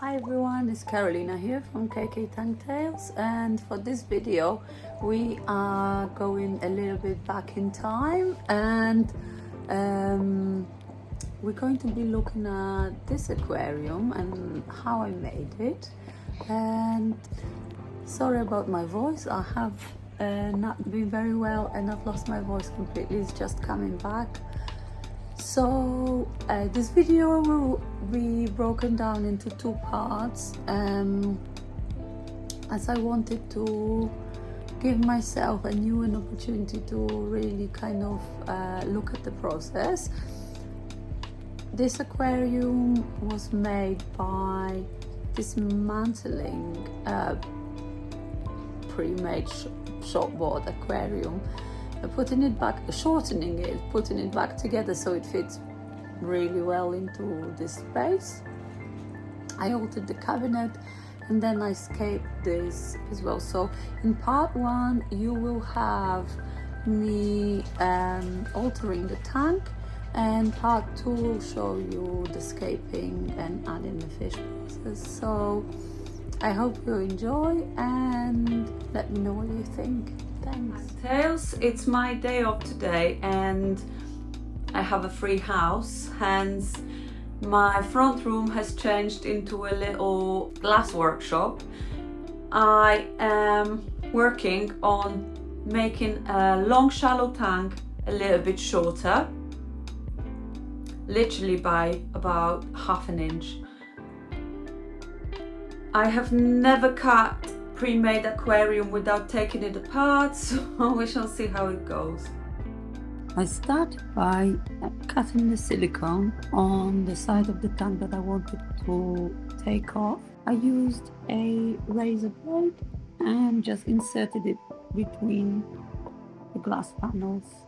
Hi everyone, it's Carolina here from KK Tank Tales, and for this video we are going a little bit back in time, and we're going to be looking at this aquarium and how I made it. And sorry about my voice, I have not been very well and I've lost my voice completely. It's just coming back. So this video will be broken down into two parts, as I wanted to give myself a new opportunity to really kind of look at the process. This aquarium was made by Dismantling, pre-made shortboard aquarium, putting it back, shortening it, putting it back together so it fits really well into this space. I altered the cabinet and then I scaped this as well. So in part one you will have me altering the tank, and part two will show you the scaping and adding the fish pieces. So I hope you enjoy and let me know what you think. Thanks. Tails, it's my day off today and I have a free house, hence my front room has changed into a little glass workshop. I am working on making a long shallow tank a little bit shorter, literally by about ½ inch. I have never cut pre-made aquarium without taking it apart, so we shall see how it goes. I started by cutting the silicone on the side of the tank that I wanted to take off. I used a razor blade and just inserted it between the glass panels.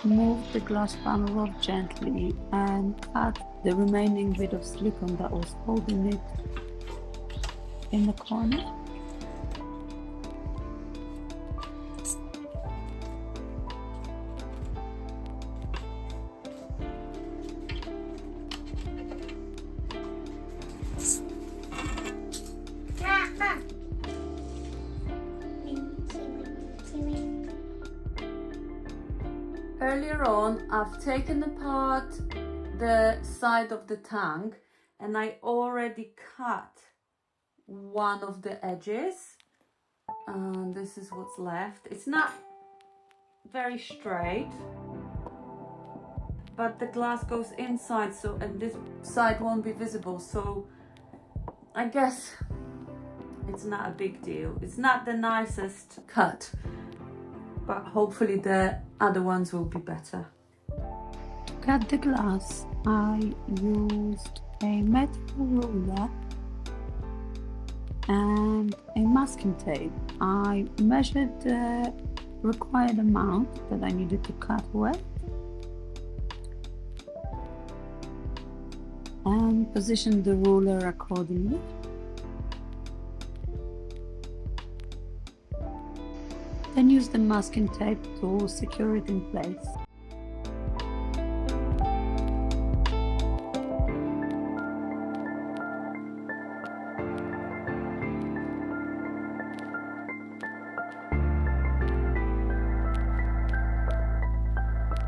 Move the glass panel off gently and cut the remaining bit of silicone that was holding it in the corner. Earlier on, I've taken apart the side of the tank and I already cut one of the edges, and this is what's left. It's not very straight, but the glass goes inside, so and this side won't be visible, so I guess it's not a big deal. It's not the nicest cut, but hopefully the other ones will be better. To cut the glass, I used a metal ruler and a masking tape. I measured the required amount that I needed to cut away and positioned the ruler accordingly. Then use the masking tape to secure it in place.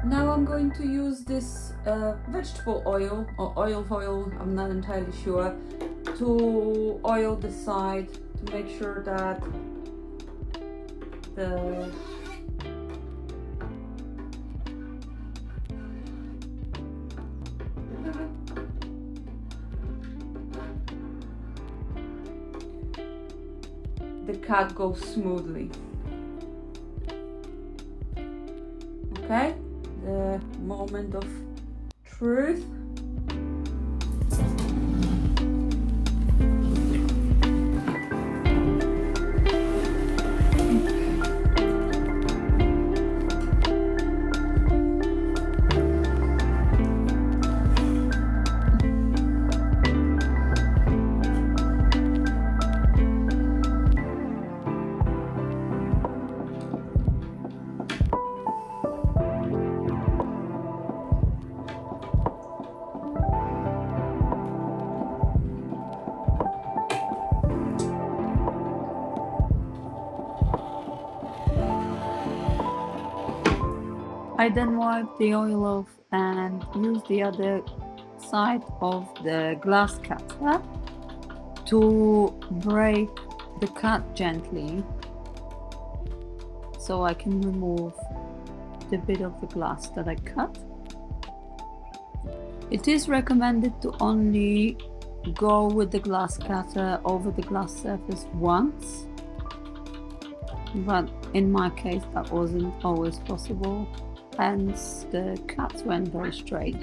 Now I'm going to use this vegetable oil or olive oil, I'm not entirely sure, to oil the side to make sure that the cut goes smoothly. Okay, the moment of truth. I then wipe the oil off and use the other side of the glass cutter to break the cut gently so I can remove the bit of the glass that I cut. It is recommended to only go with the glass cutter over the glass surface once, but in my case that wasn't always possible, hence the cuts went very straight.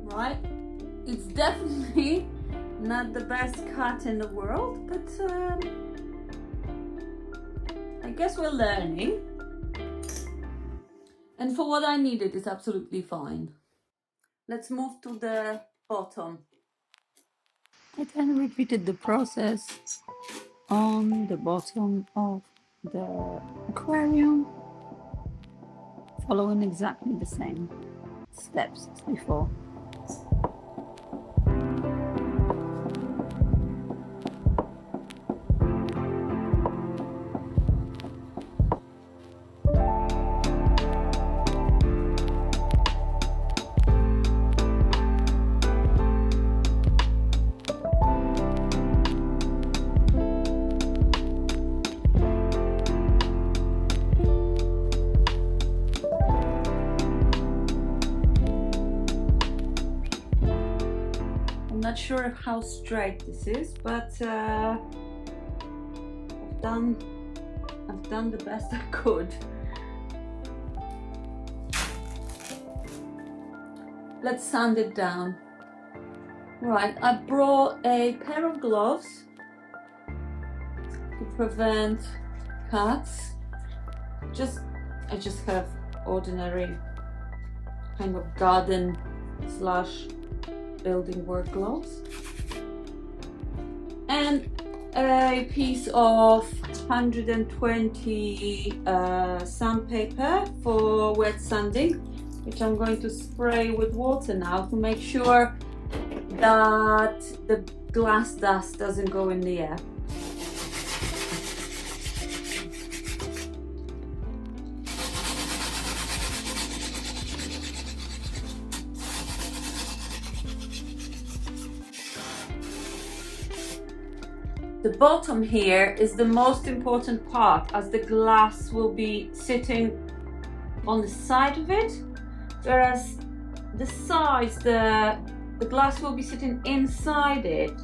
Right, it's definitely not the best cut in the world, but I guess we're learning. And for what I needed, it's absolutely fine. Let's move to the bottom. I then repeated the process on the bottom of the aquarium, following exactly the same steps as before. Not sure how straight this is, but I've done the best I could. Let's sand it down. Right, I brought a pair of gloves to prevent cuts. I just have ordinary kind of garden / building work gloves, and a piece of 120 sandpaper for wet sanding, which I'm going to spray with water now to make sure that the glass dust doesn't go in the air. The bottom here is the most important part, as the glass will be sitting on the side of it, whereas the sides, the glass will be sitting inside it,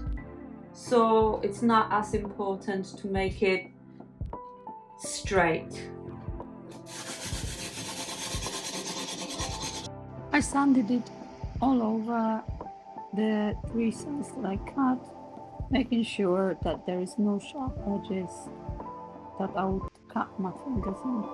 so it's not as important to make it straight. I sanded it all over the 3 sides that I cut, making sure that there is no sharp edges that I would cut my fingers on.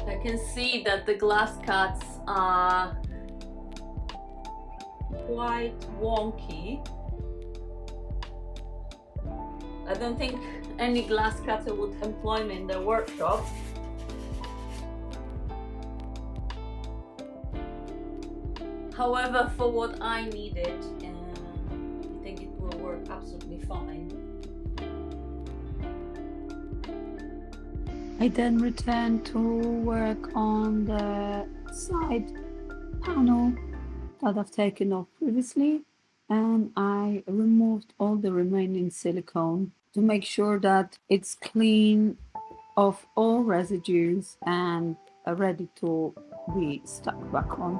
I can see that the glass cuts are quite wonky. I don't think any glass cutter would employ me in their workshop. However, for what I needed, I think it will work absolutely fine. I then returned to work on the side panel that I've taken off previously, and I removed all the remaining silicone to make sure that it's clean of all residues and ready to be stuck back on.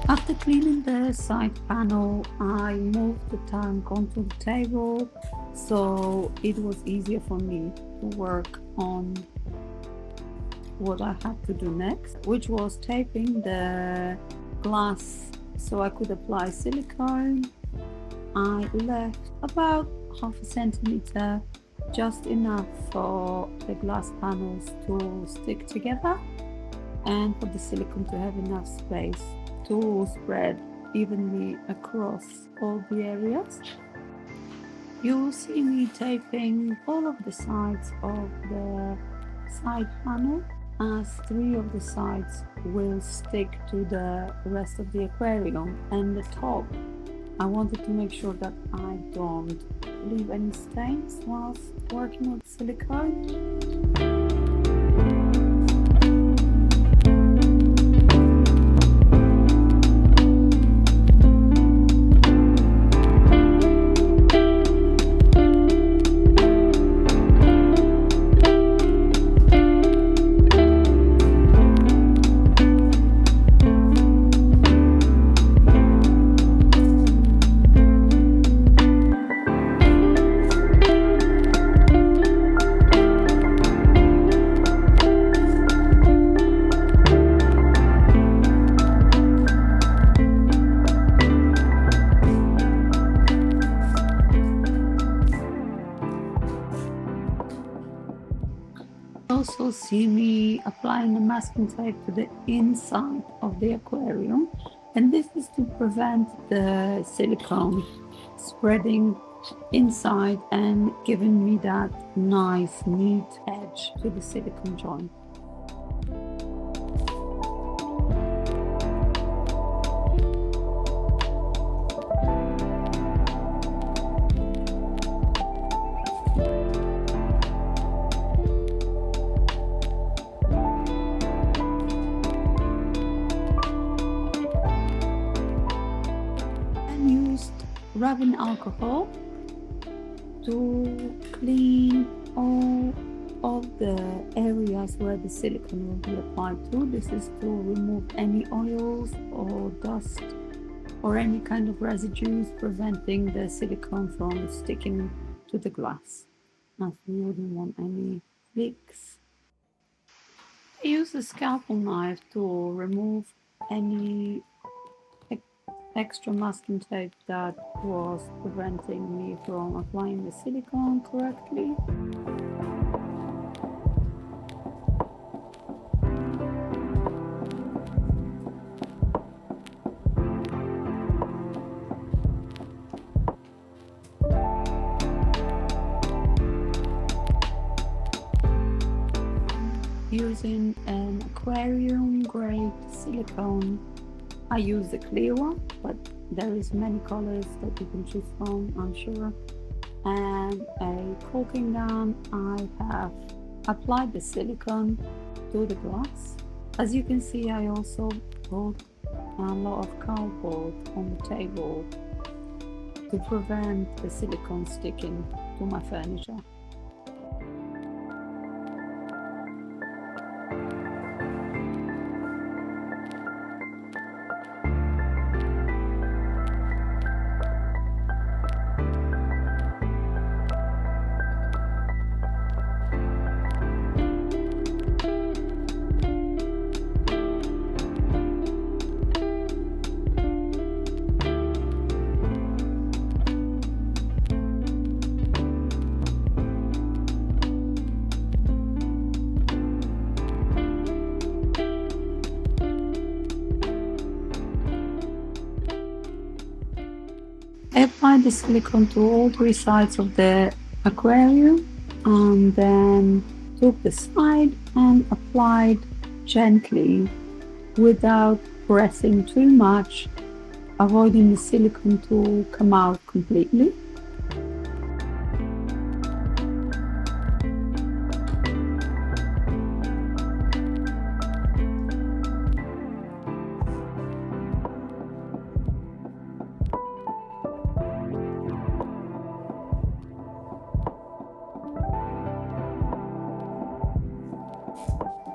After cleaning the side panel, I moved the tank onto the table, so it was easier for me to work on what I had to do next, which was taping the glass so I could apply silicone. I left about ½ centimeter, just enough for the glass panels to stick together. and for the silicone to have enough space to spread evenly across all the areas. You'll see me taping all of the sides of the side panel, as 3 of the sides will stick to the rest of the aquarium, and the top I wanted to make sure that I don't leave any stains whilst working with silicone. Also see me applying the masking tape to the inside of the aquarium, and this is to prevent the silicone spreading inside and giving me that nice neat edge to the silicone joint. Rubbing alcohol to clean all of the areas where the silicone will be applied to. This is to remove any oils or dust or any kind of residues, preventing the silicone from sticking to the glass, as we wouldn't want any leaks. I use a scalpel knife to remove any extra masking tape that was preventing me from applying the silicone correctly. Using an aquarium grade silicone, I use the clear one, but there is many colors that you can choose from, I'm sure. And a caulking gun, I have applied the silicone to the glass. As you can see, I also put a lot of cardboard on the table to prevent the silicone sticking to my furniture. I applied the silicone to all 3 sides of the aquarium, and then took the side and applied gently without pressing too much, avoiding the silicone to come out completely.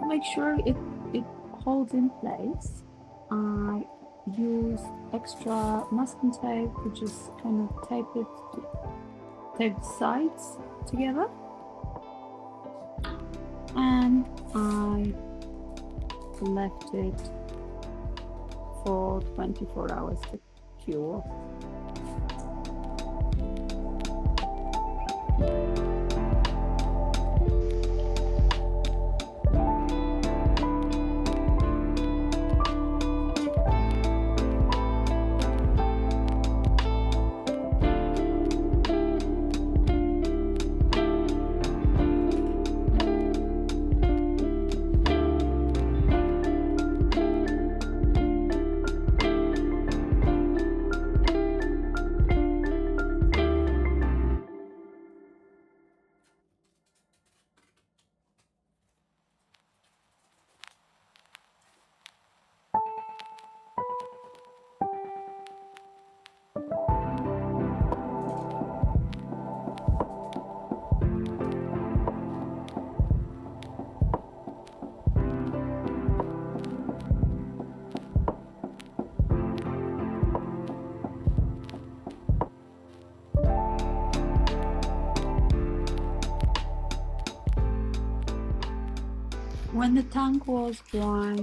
Make sure it holds in place. I use extra masking tape to just kind of tape the sides together, and I left it for 24 hours to cure. When the tank was dry,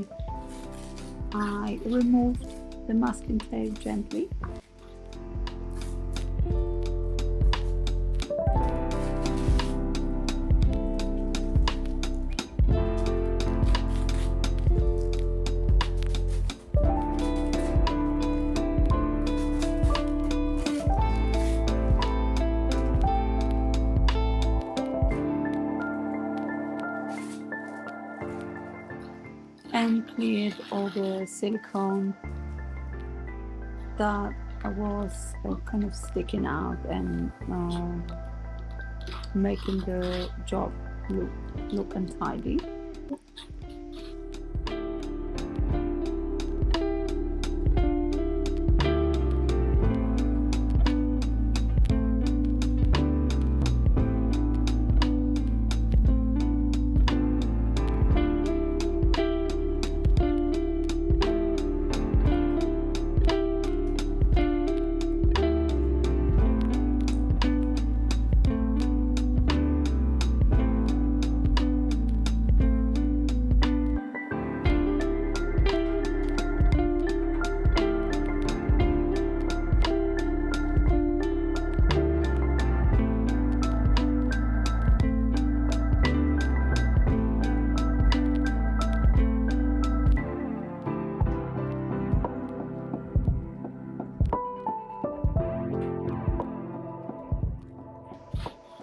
I removed the masking tape gently. And cleared all the silicone that was kind of sticking out and making the job look untidy.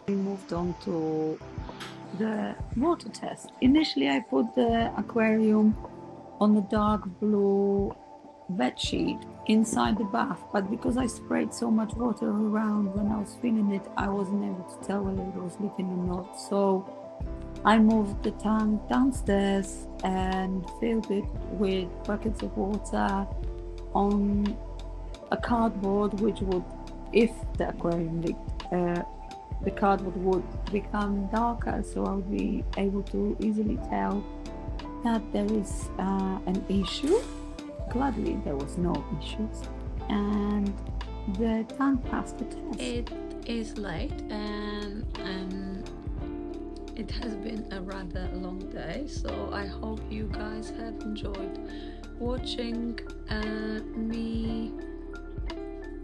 We moved on to the water test. Initially I put the aquarium on the dark blue bed sheet inside the bath, but because I sprayed so much water around when I was filling it, I wasn't able to tell whether it was leaking or not. So I moved the tank downstairs and filled it with buckets of water on a cardboard, which would, if the aquarium leaked, the cardboard would become darker, so I would be able to easily tell that there is an issue. Gladly, there was no issues, and the tank passed the test. It is late, and it has been a rather long day, so I hope you guys have enjoyed watching me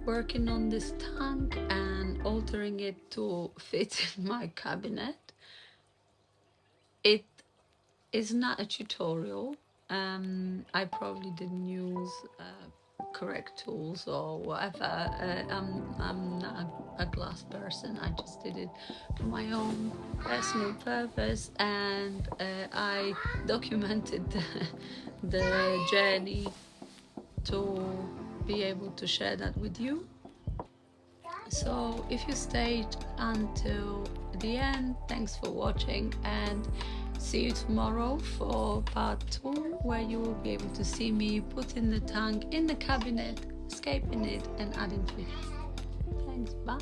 working on this tank and altering it to fit in my cabinet. It is not a tutorial. I probably didn't use correct tools or whatever. I'm not a glass person. I just did it for my own personal purpose, and I documented the journey to be able to share that with you. So if you stayed until the end, thanks for watching, and see you tomorrow for part 2, where you will be able to see me putting the tank in the cabinet, escaping it and adding fish. Thanks, bye.